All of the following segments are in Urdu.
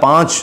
5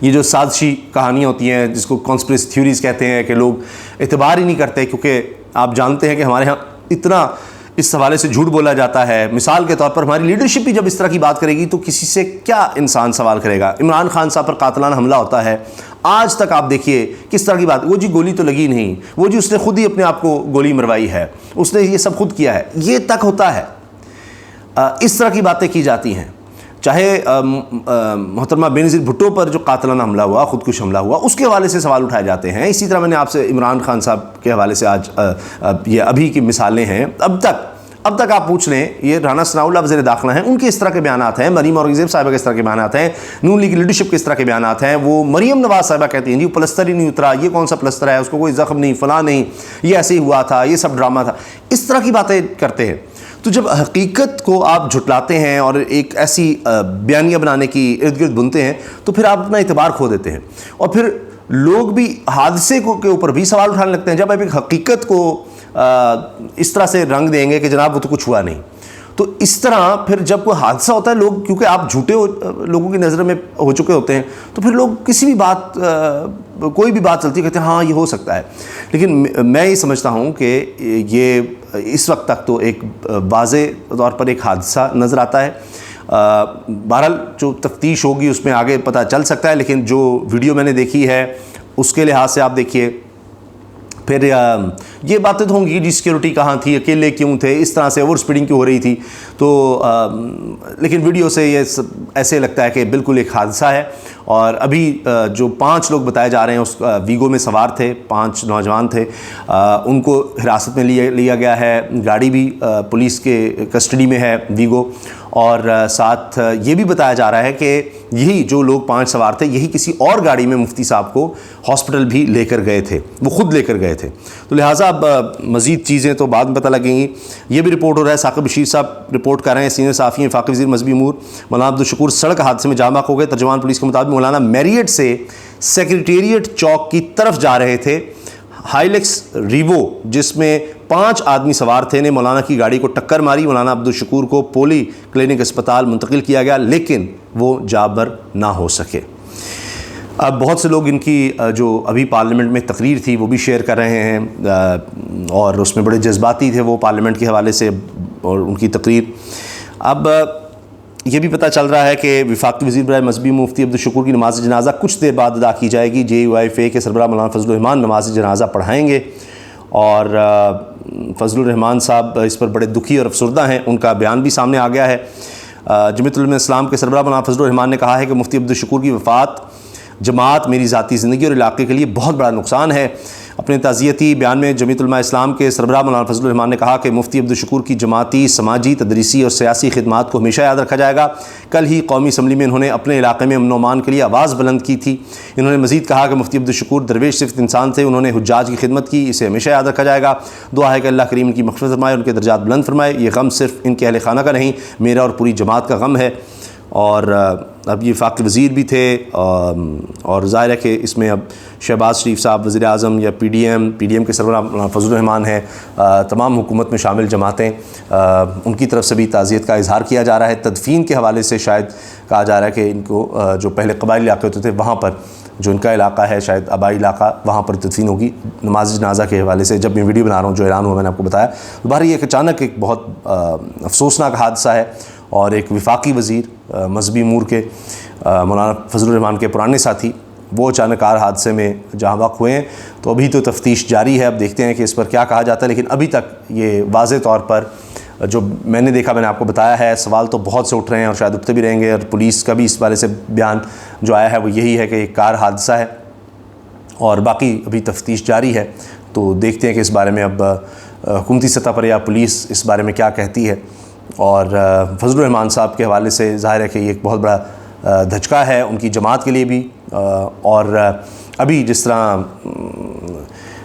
یہ جو سازشی کہانیاں ہوتی ہیں جس کو کانسپریسی تھیوریز کہتے ہیں کہ لوگ اعتبار ہی نہیں کرتے، کیونکہ آپ جانتے ہیں کہ ہمارے ہاں اتنا اس حوالے سے جھوٹ بولا جاتا ہے. مثال کے طور پر ہماری لیڈرشپ بھی جب اس طرح کی بات کرے گی تو کسی سے کیا انسان سوال کرے گا. عمران خان صاحب پر قاتلانہ حملہ ہوتا ہے، آج تک آپ دیکھیے کس طرح کی بات، وہ جی گولی تو لگی نہیں، وہ جی اس نے خود ہی اپنے آپ کو گولی مروائی ہے، اس نے یہ سب خود کیا ہے، یہ تک ہوتا ہے. اس طرح کی باتیں کی جاتی ہیں. چاہے محترمہ بینظیر بھٹو پر جو قاتلانہ حملہ ہوا، خودکش حملہ ہوا، اس کے حوالے سے سوال اٹھائے جاتے ہیں. اسی طرح میں نے آپ سے عمران خان صاحب کے حوالے سے آج یہ ابھی کی مثالیں ہیں. اب تک آپ پوچھ لیں، یہ رانا ثناء اللہ وزیر داخلہ ہیں، ان کے اس طرح کے بیانات ہیں، مریم اورنگزیب صاحبہ کے اس طرح کے بیانات ہیں، نون لیگ کی لیڈرشپ کے اس طرح کے بیانات ہیں. وہ مریم نواز صاحبہ کہتی ہیں جی پلستر ہی نہیں اترا، یہ کون سا پلستر ہے، اس کو کوئی زخم نہیں، فلاں نہیں، یہ ایسے ہی ہوا تھا، یہ سب ڈرامہ تھا. اس طرح کی باتیں کرتے ہیں. تو جب حقیقت کو آپ جھٹلاتے ہیں اور ایک ایسی بیانیہ بنانے کی ارد گرد بنتے ہیں تو پھر آپ اپنا اعتبار کھو دیتے ہیں، اور پھر لوگ بھی حادثے کے اوپر بھی سوال اٹھانے لگتے ہیں. جب آپ ایک حقیقت کو اس طرح سے رنگ دیں گے کہ جناب وہ تو کچھ ہوا نہیں، تو اس طرح پھر جب کوئی حادثہ ہوتا ہے، لوگ کیونکہ آپ جھوٹے لوگوں کی نظر میں ہو چکے ہوتے ہیں، تو پھر لوگ کسی بھی بات، کوئی بھی بات چلتی ہے کہتے ہیں ہاں یہ ہو سکتا ہے. لیکن میں یہ سمجھتا ہوں کہ یہ اس وقت تک تو ایک واضح طور پر ایک حادثہ نظر آتا ہے. بہرحال جو تفتیش ہوگی اس میں آگے پتہ چل سکتا ہے، لیکن جو ویڈیو میں نے دیکھی ہے اس کے لحاظ سے آپ دیکھیے. پھر یہ باتیں تو ہوں گی جی سیکیورٹی کہاں تھی، اکیلے کیوں تھے، اس طرح سے اوور اسپیڈنگ کیوں ہو رہی تھی. تو لیکن ویڈیو سے یہ ایسے لگتا ہے کہ بالکل ایک حادثہ ہے. اور ابھی جو 5 لوگ بتائے جا رہے ہیں اس ویگو میں سوار تھے، 5 نوجوان تھے، ان کو حراست میں لیا گیا ہے. گاڑی بھی پولیس کے کسٹڈی میں ہے ویگو. اور ساتھ یہ بھی بتایا جا رہا ہے کہ یہی جو لوگ 5 سوار تھے، یہی کسی اور گاڑی میں مفتی صاحب کو ہاسپٹل بھی لے کر گئے تھے، وہ خود لے کر گئے تھے. تو لہٰذا اب مزید چیزیں تو بعد میں پتہ لگیں گی. یہ بھی رپورٹ ہو رہا ہے، ثاقب بشیر صاحب رپورٹ کر رہے ہیں، سینئر صحافی ہیں، وفاقی وزیر مذہبی امور مولانا عبدالشکور سڑک حادثے میں جاں بحق ہو گئے. ترجمان پولیس کے مطابق مولانا میریٹ سے سیکریٹریٹ چوک کی طرف جا رہے تھے. ہائیلیکس ریوو جس میں 5 آدمی سوار تھے نے مولانا کی گاڑی کو ٹکر ماری. مولانا عبدالشکور کو پولی کلینک اسپتال منتقل کیا گیا، لیکن وہ جابر نہ ہو سکے. اب بہت سے لوگ ان کی جو ابھی پارلیمنٹ میں تقریر تھی وہ بھی شیئر کر رہے ہیں، اور اس میں بڑے جذباتی تھے وہ پارلیمنٹ کے حوالے سے اور ان کی تقریر. اب یہ بھی پتہ چل رہا ہے کہ وفاقی وزیر برائے مذہبی مفتی عبدالشکور کی نماز جنازہ کچھ دیر بعد ادا کی جائے گی. JUIFA کے سربراہ مولانا فضل الرحمان نماز جنازہ پڑھائیں گے، اور فضل الرحمان صاحب اس پر بڑے دکھی اور افسردہ ہیں. ان کا بیان بھی سامنے آ گیا ہے. جمعیت علماء اسلام کے سربراہ مولانا فضل الرحمان نے کہا ہے کہ مفتی عبدالشکور کی وفات جماعت، میری ذاتی زندگی اور علاقے کے لیے بہت بڑا نقصان ہے. اپنے تعزیتی بیان میں جمعیت علماء اسلام کے سربراہ مولانا فضل الرحمان نے کہا کہ مفتی عبدالشکور کی جماعتی، سماجی، تدریسی اور سیاسی خدمات کو ہمیشہ یاد رکھا جائے گا. کل ہی قومی اسمبلی میں انہوں نے اپنے علاقے میں امن و امان کے لیے آواز بلند کی تھی. انہوں نے مزید کہا کہ مفتی عبدالشکور درویش صفت انسان تھے، انہوں نے حجاج کی خدمت کی، اسے ہمیشہ یاد رکھا جائے گا. دعا ہے کہ اللہ کریم ان کی مغفرت فرمائے، ان کے درجات بلند فرمائے. یہ غم صرف ان کے اہل خانہ کا نہیں، میرا اور پوری جماعت کا غم ہے. اور اب یہ وفاقی وزیر بھی تھے، اور ظاہر ہے کہ اس میں اب شہباز شریف صاحب وزیر اعظم یا PDM کے سربراہ فضل الرحمان ہیں، تمام حکومت میں شامل جماعتیں، ان کی طرف سے بھی تعزیت کا اظہار کیا جا رہا ہے. تدفین کے حوالے سے شاید کہا جا رہا ہے کہ ان کو جو پہلے قبائلی علاقے ہوتے تھے وہاں پر جو ان کا علاقہ ہے، شاید آبائی علاقہ، وہاں پر تدفین ہوگی. نماز جنازہ کے حوالے سے جب میں ویڈیو بنا رہا ہوں جو اعلان ہوا میں نے آپ کو بتایا، باہر یہ ایک اچانک ایک بہت افسوسناک حادثہ ہے. اور ایک وفاقی وزیر مذہبی امور کے مولانا فضل الرحمان کے پرانے ساتھی وہ اچانک حادثے میں جاں بحق ہوئے ہیں. تو ابھی تو تفتیش جاری ہے، اب دیکھتے ہیں کہ اس پر کیا کہا جاتا ہے. لیکن ابھی تک یہ واضح طور پر جو میں نے دیکھا، میں نے آپ کو بتایا ہے، سوال تو بہت سے اٹھ رہے ہیں اور شاید اٹھتے بھی رہیں گے. اور پولیس کا بھی اس بارے سے بیان جو آیا ہے وہ یہی ہے کہ ایک کار حادثہ ہے، اور باقی ابھی تفتیش جاری ہے. تو دیکھتے ہیں کہ اس بارے میں اب حکومتی سطح پر یا پولیس اس بارے میں کیا کہتی ہے. اور فضل الرحمان صاحب کے حوالے سے ظاہر ہے کہ یہ ایک بہت بڑا دھچکا ہے ان کی جماعت کے لیے بھی. اور ابھی جس طرح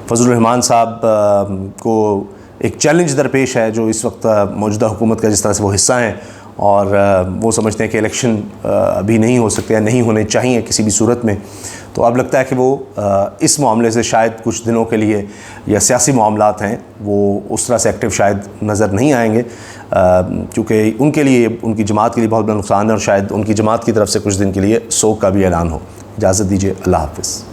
فضل الرحمان صاحب کو ایک چیلنج درپیش ہے جو اس وقت موجودہ حکومت کا، جس طرح سے وہ حصہ ہیں اور وہ سمجھتے ہیں کہ الیکشن ابھی نہیں ہو سکتے یا نہیں ہونے چاہیے کسی بھی صورت میں. تو اب لگتا ہے کہ وہ اس معاملے سے شاید کچھ دنوں کے لیے، یا سیاسی معاملات ہیں وہ اس طرح سے ایکٹیو شاید نظر نہیں آئیں گے، کیونکہ ان کے لیے، ان کی جماعت کے لیے بہت بڑا نقصان ہے، اور شاید ان کی جماعت کی طرف سے کچھ دن کے لیے سوگ کا بھی اعلان ہو. اجازت دیجیے، اللہ حافظ۔